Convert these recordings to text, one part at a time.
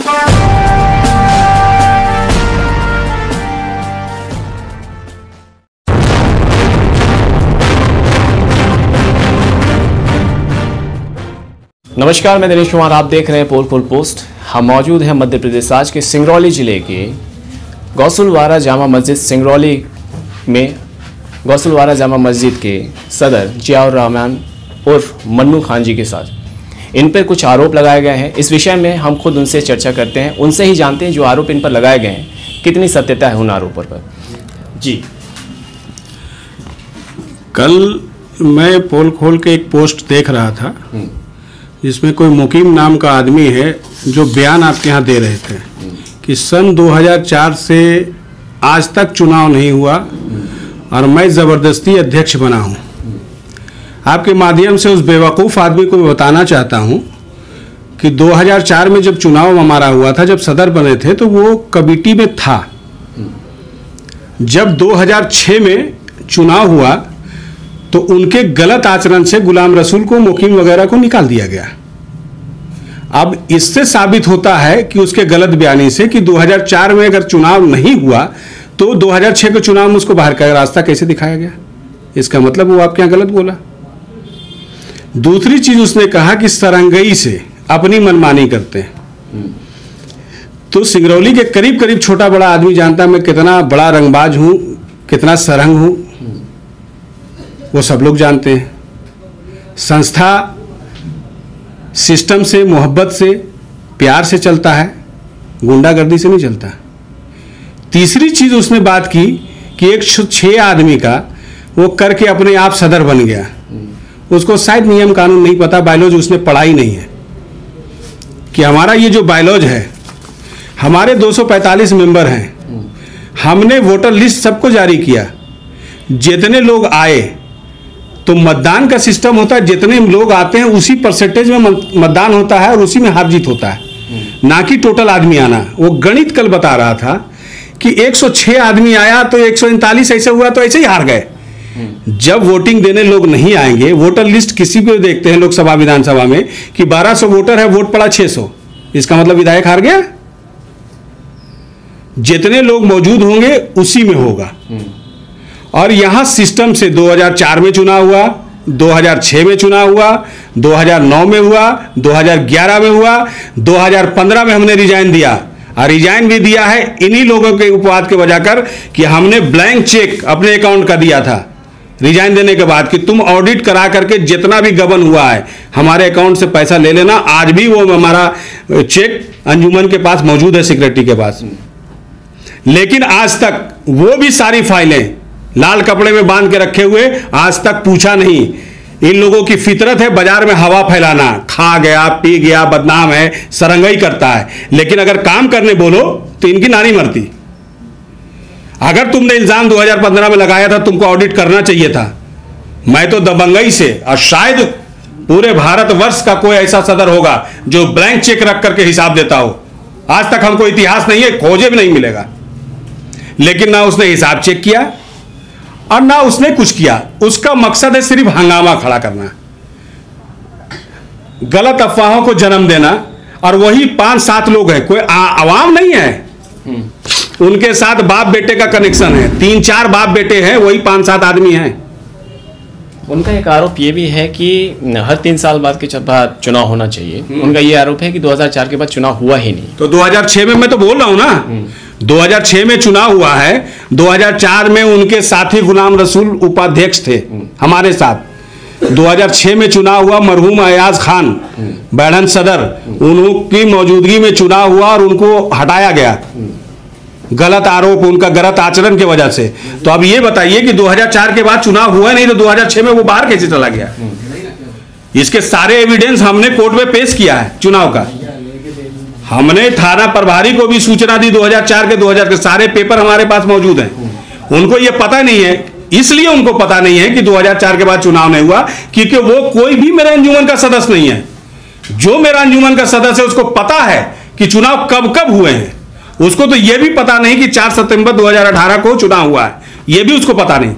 नमस्कार, मैं दिनेश कुमार, आप देख रहे हैं पोल खोल पोस्ट। हम मौजूद हैं मध्य प्रदेश राज्य के सिंगरौली जिले के गौसलवाड़ा जामा मस्जिद सिंगरौली में। गौसलवाड़ा जामा मस्जिद के सदर जियाउर रहमान उर्फ मन्नू खान जी के साथ इन पर कुछ आरोप लगाए गए हैं। इस विषय में हम खुद उनसे चर्चा करते हैं, उनसे ही जानते हैं जो आरोप इन पर लगाए गए हैं कितनी सत्यता है उन आरोपों पर। जी, कल मैं पोल खोल के एक पोस्ट देख रहा था जिसमें कोई मुकीम नाम का आदमी है जो बयान आपके यहाँ दे रहे थे कि सन 2004 से आज तक चुनाव नहीं हुआ और मैं ज़बरदस्ती अध्यक्ष बना हूँ। आपके माध्यम से उस बेवकूफ़ आदमी को बताना चाहता हूँ कि 2004 में जब चुनाव हमारा हुआ था, जब सदर बने थे, तो वो कमेटी में था। जब 2006 में चुनाव हुआ तो उनके गलत आचरण से गुलाम रसूल को, मुकीम वगैरह को निकाल दिया गया। अब इससे साबित होता है कि उसके गलत बयानी से कि 2004 में अगर चुनाव नहीं हुआ तो 2006 के चुनाव में उसको बाहर का रास्ता कैसे दिखाया गया। इसका मतलब वो आपके यहाँ गलत बोला। दूसरी चीज उसने कहा कि सरंगई से अपनी मनमानी करते हैं। तो सिंगरौली के करीब करीब छोटा बड़ा आदमी जानता है मैं कितना बड़ा रंगबाज हूं, कितना सरंग हूं, वो सब लोग जानते हैं। संस्था सिस्टम से, मोहब्बत से, प्यार से चलता है, गुंडागर्दी से नहीं चलता। तीसरी चीज उसने बात की कि 106 आदमी का वो करके अपने आप सदर बन गया। उसको शायद नियम कानून नहीं पता, बायोलॉजी उसने पढ़ा ही नहीं है कि हमारा ये जो बायोलॉजी है, हमारे 245 मेंबर हैं, हमने वोटर लिस्ट सबको जारी किया। जितने लोग आए तो मतदान का सिस्टम होता है, जितने लोग आते हैं उसी परसेंटेज में मतदान होता है और उसी में हार जीत होता है, ना कि टोटल आदमी आना। वो गणित कल बता रहा था कि 106 आदमी आया तो 139 ऐसे हुआ तो ऐसे ही हार गए। जब वोटिंग देने लोग नहीं आएंगे, वोटर लिस्ट किसी को देखते हैं लोकसभा विधानसभा में कि 1200 वोटर है, वोट पड़ा 600, इसका मतलब विधायक हार गया। जितने लोग मौजूद होंगे उसी में होगा। और यहां सिस्टम से 2004 में चुनाव हुआ, 2006 में चुनाव हुआ, 2009 में हुआ, 2011 में हुआ, 2015 में हमने रिजाइन दिया। और रिजाइन भी दिया है इन्हीं लोगों के उपवाद के वजह कर कि हमने ब्लैंक चेक अपने अकाउंट का दिया था रिजाइन देने के बाद कि तुम ऑडिट करा करके जितना भी गबन हुआ है हमारे अकाउंट से पैसा ले लेना। आज भी वो हमारा चेक अंजुमन के पास मौजूद है, सेक्रेटरी के पास। लेकिन आज तक वो भी सारी फाइलें लाल कपड़े में बांध के रखे हुए, आज तक पूछा नहीं। इन लोगों की फितरत है बाजार में हवा फैलाना, खा गया, पी गया, बदनाम है, सरंगाई करता है। लेकिन अगर काम करने बोलो तो इनकी नानी मरती। अगर तुमने इल्जाम 2015 में लगाया था, तुमको ऑडिट करना चाहिए था। मैं तो दबंगई से, और शायद पूरे भारतवर्ष का कोई ऐसा सदर होगा जो ब्लैंक चेक रख करके हिसाब देता हो। आज तक हमको इतिहास नहीं है, खोजे भी नहीं मिलेगा। लेकिन ना उसने हिसाब चेक किया और ना उसने कुछ किया। उसका मकसद है सिर्फ हंगामा खड़ा करना, गलत अफवाहों को जन्म देना। और वही 5-7 लोग हैं, कोई आवाम नहीं है। उनके साथ बाप बेटे का कनेक्शन है, 3-4 बाप बेटे हैं, वही 5-7 आदमी हैं। उनका एक आरोप ये भी है कि हर 3 साल बाद के बाद चुनाव होना चाहिए। उनका ये आरोप है कि 2004 के बाद चुनाव हुआ ही नहीं। तो 2006 में मैं तो बोल रहा हूं ना, 2006 में चुनाव हुआ है। 2004 में उनके साथी गुलाम रसूल उपाध्यक्ष थे हमारे साथ। 2006 में चुनाव हुआ, मरहूम अयाज खान बैठन सदर, उनकी मौजूदगी में चुनाव हुआ और उनको हटाया गया गलत आरोप, उनका गलत आचरण की वजह से। तो अब ये बताइए कि 2004 के बाद चुनाव हुआ नहीं तो 2006 में वो बाहर कैसे चला गया। इसके सारे एविडेंस हमने कोर्ट में पेश किया है चुनाव का। हमने थाना प्रभारी को भी सूचना दी 2004 के 2000 के सारे पेपर हमारे पास मौजूद हैं। उनको ये पता नहीं है, इसलिए उनको पता नहीं है कि 2004 के बाद चुनाव नहीं हुआ, क्योंकि वो कोई भी मेरे अंजुमन का सदस्य नहीं है। जो मेरा अंजुमन का सदस्य है उसको पता है कि चुनाव कब कब हुए हैं। उसको तो यह भी पता नहीं कि 4 सितंबर 2018 को चुनाव हुआ है, यह भी उसको पता नहीं।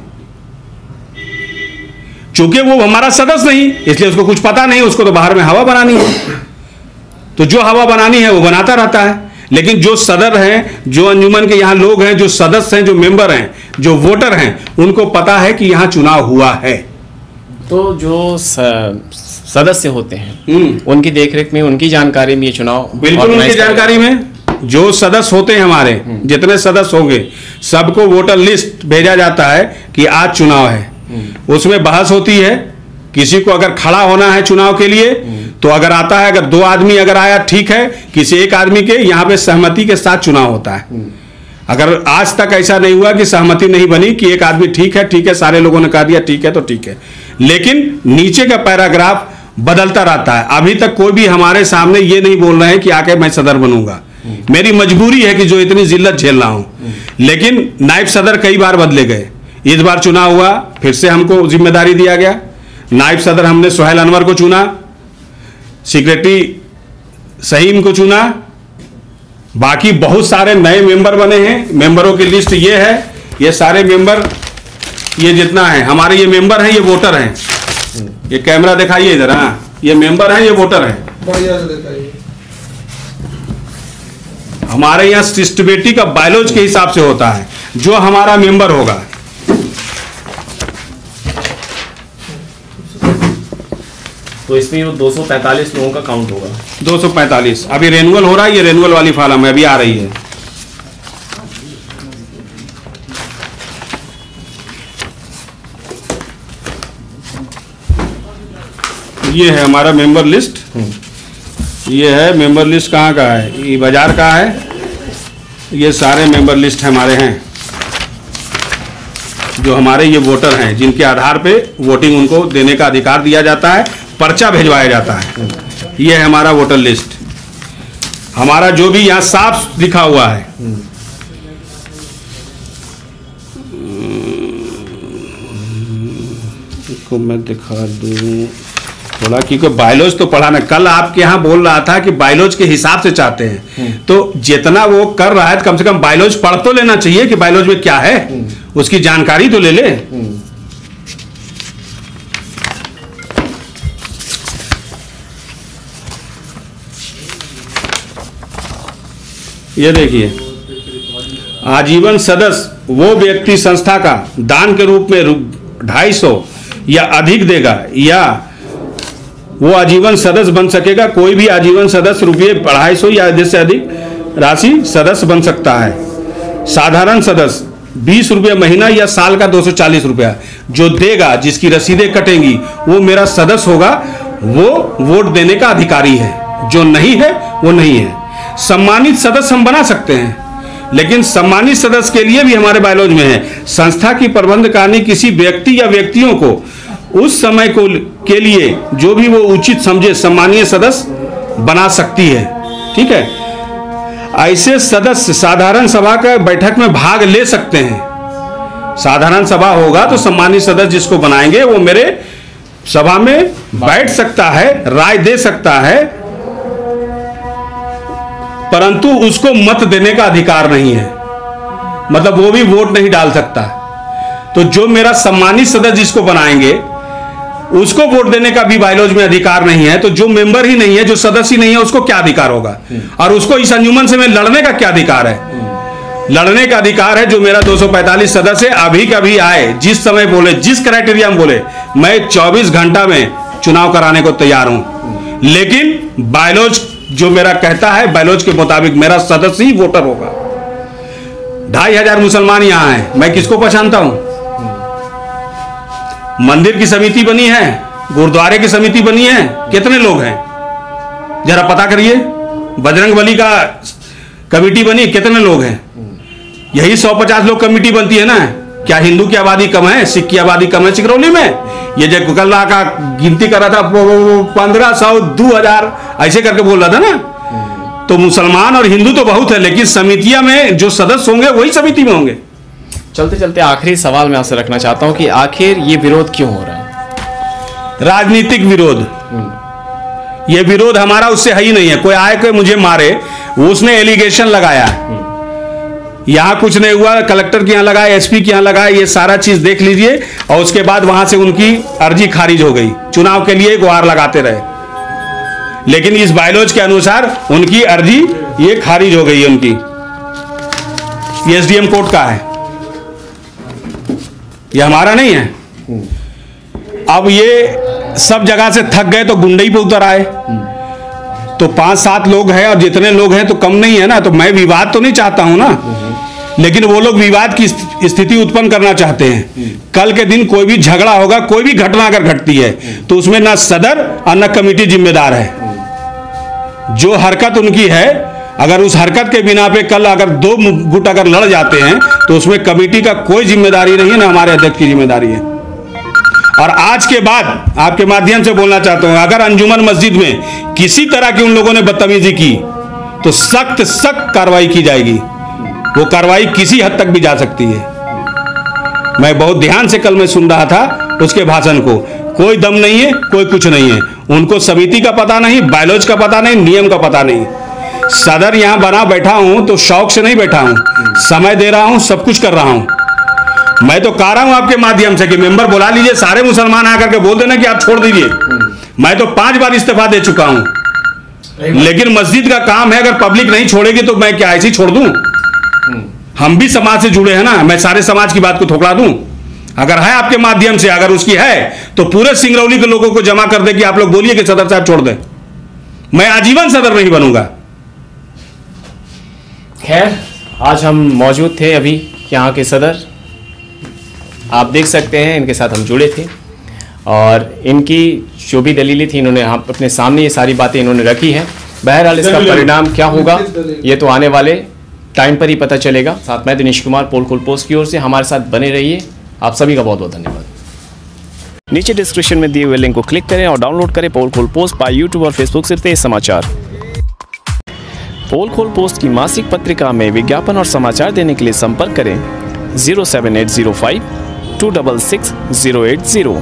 चूंकि वो हमारा सदस्य नहीं, इसलिए उसको कुछ पता नहीं, उसको तो बाहर में हवा बनानी है। तो जो हवा बनानी है वो बनाता रहता है। लेकिन जो सदर हैं, जो अंजुमन के यहाँ लोग हैं, जो सदस्य हैं, जो मेंबर हैं, जो वोटर हैं, उनको पता है कि यहाँ चुनाव हुआ है। तो जो सदस्य होते हैं उनकी देखरेख में, उनकी जानकारी में ये चुनाव बिल्कुल उनकी जानकारी में जो सदस्य होते हैं हमारे, जितने सदस्य होंगे, सबको वोटर लिस्ट भेजा जाता है कि आज चुनाव है। उसमें बहस होती है, किसी को अगर खड़ा होना है चुनाव के लिए तो अगर आता है, अगर 2 आदमी अगर आया ठीक है, किसी एक आदमी के यहाँ पे सहमति के साथ चुनाव होता है। अगर आज तक ऐसा नहीं हुआ कि सहमति नहीं बनी कि एक आदमी ठीक है, सारे लोगों ने कह दिया ठीक है तो ठीक है, लेकिन नीचे का पैराग्राफ बदलता रहता है। अभी तक कोई भी हमारे सामने ये नहीं बोल रहे हैं कि आके मैं सदर बनूंगा। मेरी मजबूरी है कि जो इतनी जिल्लत झेल रहा हूं, लेकिन नायब सदर कई बार बदले गए। इस बार चुनाव हुआ, फिर से हमको जिम्मेदारी दिया गया। नायब सदर हमने सुहेल अनवर को चुना, सेक्रेटरी सहीम को चुना, बाकी बहुत सारे नए मेंबर बने हैं। मेंबरों की लिस्ट ये है, ये सारे मेंबर, ये जितना है हमारे ये मेंबर हैं, ये वोटर हैं। ये कैमरा दिखाइए इधर। हाँ, ये मेंबर हैं, ये वोटर हैं। हमारे यहाँ सिस्टमेटिक का बायोलॉज के हिसाब से होता है। जो हमारा मेंबर होगा, तो इसमें वो 245 लोगों का काउंट होगा। 245 अभी रेनुअल हो रहा है, ये रेनुअल वाली फॉर्म है, अभी आ रही है। ये है हमारा मेंबर लिस्ट। ये है मेंबर लिस्ट, कहाँ का है, ये बाजार का है। ये सारे मेंबर लिस्ट हमारे हैं, जो हमारे ये वोटर हैं, जिनके आधार पे वोटिंग उनको देने का अधिकार दिया जाता है, पर्चा भिजवाया जाता है। ये है हमारा वोटर लिस्ट। हमारा जो भी यहाँ साफ लिखा हुआ है, इसको मैं दिखा दूँ थोड़ा, क्योंकि बायोलॉज तो पढ़ा ना। कल आपके यहाँ बोल रहा था कि बायोलॉज के हिसाब से चाहते हैं, तो जितना वो कर रहा है कम से कम बायोलॉज पढ़ तो लेना चाहिए कि बायोलॉज में क्या है, उसकी जानकारी तो ले ले। ये देखिए, आजीवन सदस्य वो व्यक्ति संस्था का दान के रूप में 250 या अधिक देगा, या वो आजीवन सदस्य बन सकेगा। कोई भी आजीवन सदस्य रुपये 250 या इससे अधिक राशि सदस्य बन सकता है। साधारण सदस्य 20 रुपये महीना या साल का 240 रुपया जो देगा, जिसकी रसीदें कटेंगी, वो मेरा सदस्य होगा, वो वोट देने का अधिकारी है। जो नहीं है वो नहीं है। सम्मानित सदस्य हम बना सकते हैं, लेकिन सम्मानित सदस्य के लिए भी हमारे बायोलॉज में है, संस्था की प्रबंधकारिणी किसी व्यक्ति या व्यक्तियों को उस समय को के लिए जो भी वो उचित समझे सम्मानीय सदस्य बना सकती है। ठीक है, ऐसे सदस्य साधारण सभा का बैठक में भाग ले सकते हैं। साधारण सभा होगा तो सम्मानित सदस्य जिसको बनाएंगे वो मेरे सभा में बैठ सकता है, राय दे सकता है, परंतु उसको मत देने का अधिकार नहीं है। मतलब वो भी वोट नहीं डाल सकता। तो जो मेरा सम्मानित सदस्य जिसको बनाएंगे उसको वोट देने का भी बायोलॉज में अधिकार नहीं है। तो जो मेंबर ही नहीं है, जो सदस्य ही नहीं है, उसको क्या अधिकार होगा? और उसको इस अंजुमन से में लड़ने का क्या अधिकार है? लड़ने का अधिकार है जो मेरा 245 सदस्य अभी कभी आए, जिस समय बोले, जिस क्राइटेरिया में बोले, मैं 24 घंटा में चुनाव कराने को तैयार हूं। लेकिन बायोलॉज जो मेरा कहता है, बायोलॉज के मुताबिक मेरा सदस्य ही वोटर होगा। 2500 मुसलमान यहां हैं, मैं किसको पहचानता हूं? मंदिर की समिति बनी है, गुरुद्वारे की समिति बनी है, कितने लोग हैं जरा पता करिए। बजरंगबली का कमेटी बनी, कितने लोग हैं? यही 150 लोग कमेटी बनती है ना। क्या हिंदू की आबादी कम है, सिख की आबादी कम है सिकरौली में? ये जो कल का गिनती कर रहा था 1500 2000 ऐसे करके बोल रहा था ना। तो मुसलमान और हिंदू तो बहुत है, लेकिन समितियां में जो सदस्य होंगे वही समिति में होंगे। चलते चलते आखिरी सवाल मैं आपसे रखना चाहता हूं कि आखिर ये विरोध क्यों हो रहा है? राजनीतिक विरोध। ये विरोध हमारा उससे है ही नहीं है। कोई आए कोई मुझे मारे, उसने एलिगेशन लगाया, यहां कुछ नहीं हुआ, कलेक्टर के यहां लगाया, एसपी के यहां लगाया, ये सारा चीज देख लीजिए। और उसके बाद वहां से उनकी अर्जी खारिज हो गई, चुनाव के लिए गुहार लगाते रहे। लेकिन इस बायलॉज के अनुसार उनकी अर्जी ये खारिज हो गई है उनकी। ये एसडीएम कोर्ट का है, ये हमारा नहीं है। अब ये सब जगह से थक गए तो गुंडई पे उतर आए। तो 5-7 लोग हैं और जितने लोग हैं तो कम नहीं है ना। तो मैं विवाद तो नहीं चाहता हूं ना, लेकिन वो लोग विवाद की स्थिति उत्पन्न करना चाहते हैं। कल के दिन कोई भी झगड़ा होगा, कोई भी घटना अगर घटती है तो उसमें ना सदर और ना कमेटी जिम्मेदार है। जो हरकत उनकी है, अगर उस हरकत के बिना पे कल अगर 2 गुट अगर लड़ जाते हैं तो उसमें कमेटी का कोई जिम्मेदारी नहीं है, ना हमारे अध्यक्ष की जिम्मेदारी है। और आज के बाद आपके माध्यम से बोलना चाहता हूं, अगर अंजुमन मस्जिद में किसी तरह की उन लोगों ने बदतमीजी की तो सख्त कार्रवाई की जाएगी। वो कार्रवाई किसी हद तक भी जा सकती है। मैं बहुत ध्यान से कल मैं सुन रहा था उसके भाषण को। कोई दम नहीं है, कोई कुछ नहीं है। उनको समिति का पता नहीं, बायलॉज का पता नहीं, नियम का पता नहीं। सदर यहां बना बैठा हूं तो शौक से नहीं बैठा हूं, समय दे रहा हूं, सब कुछ कर रहा हूं। मैं तो कह रहा हूं आपके माध्यम से कि मेंबर बुला लीजिए, सारे मुसलमान आकर के बोल देना कि आप छोड़ दीजिए। मैं तो 5 बार इस्तीफा दे चुका हूं, लेकिन मस्जिद का काम है, अगर पब्लिक नहीं छोड़ेगी तो मैं क्या ऐसे ही छोड़ दूं? हम भी समाज से जुड़े हैं ना, मैं सारे समाज की बात को ठुकरा दूं? अगर है आपके माध्यम से, अगर उसकी है तो पूरे सिंगरौली के लोगों को जमा कर दे कि आप लोग बोलिए कि सदर साहब छोड़ दें। मैं आजीवन सदर नहीं बनूंगा। खैर, आज हम मौजूद थे अभी यहाँ के सदर, आप देख सकते हैं इनके साथ हम जुड़े थे और इनकी जो भी दलीलें थी इन्होंने हम अपने सामने ये सारी बातें इन्होंने रखी हैं। बहरहाल इसका परिणाम क्या होगा ये तो आने वाले टाइम पर ही पता चलेगा। साथ में दिनेश कुमार, पोलखोल पोस्ट की ओर से। हमारे साथ बने रहिए। आप सभी का बहुत बहुत धन्यवाद। नीचे डिस्क्रिप्शन में दिए हुए लिंक को क्लिक करें और डाउनलोड करें पोलखोल पोस्ट पर यूट्यूब और फेसबुक से तेज समाचार। पोलखोल पोस्ट की मासिक पत्रिका में विज्ञापन और समाचार देने के लिए संपर्क करें 07805 266 080।